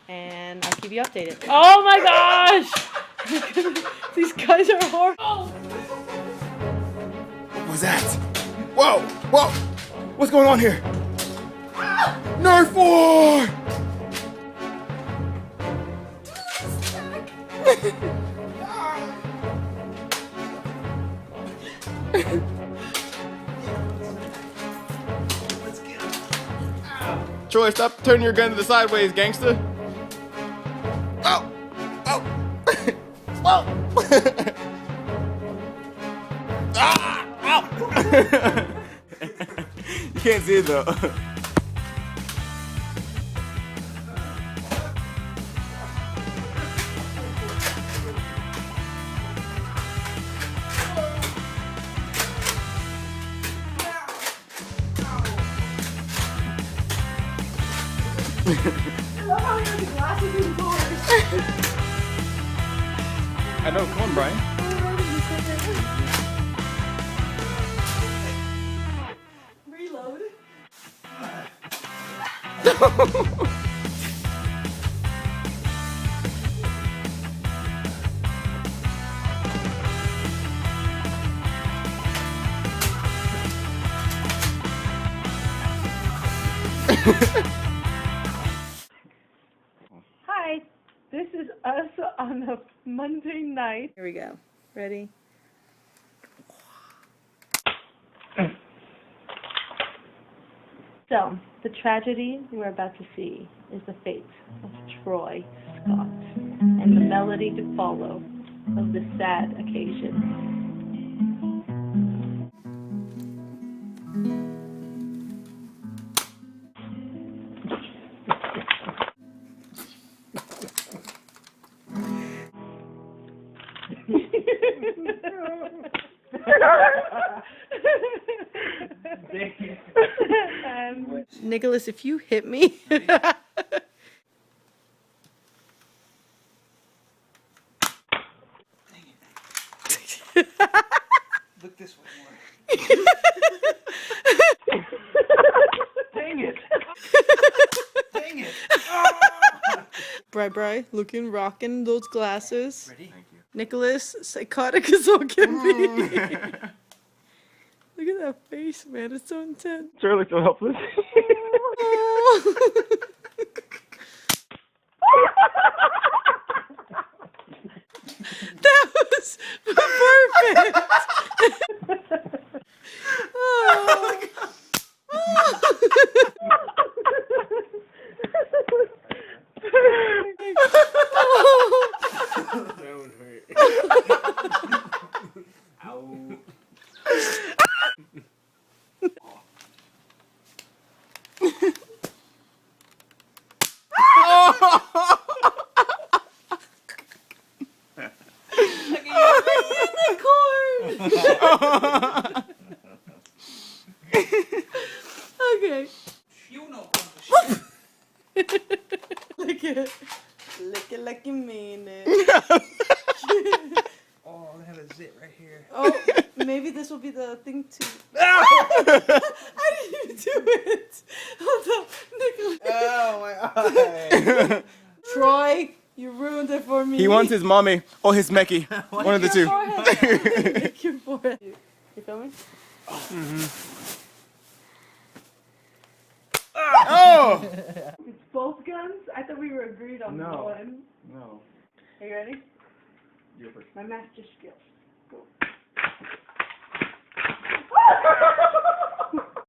and I'll keep you updated. Oh my gosh! These guys are horrible. What was that? Whoa! Whoa! What's going on here? Nerf war! Troy, stop turning your gun to the sideways, gangster. Oh! Oh! Whoa! Ah! Ow! You can't see it though. I know, come on, Brian. Reload. Hi, this is us on a Monday night. Here we go. Ready? So, the tragedy we're about to see is the fate of Troy Scott and the melody to follow of this sad occasion. Nicholas, if you hit me. Look this way more. Dang it! Dang it! Bri, looking, rocking those glasses. Ready? Thank you. Nicholas, psychotic as all can be. Look at that face, man. It's so intense. Troy looks so helpless. That was perfect. Oh. That would hurt. Ow. Okay. You know. Lick it. Lick it like you mean it. Oh, they have a zit right here. Oh, maybe this will be the thing too. I didn't even do it. Hold up, Nicholas. Oh my eye. Troy, you ruined it for me. He wants his mommy or his Mecky. One of the two. Lick your forehead. You filming? Oh! It's both guns? I thought we were agreed on one. No. Are you ready? You're first. My master skills. Go.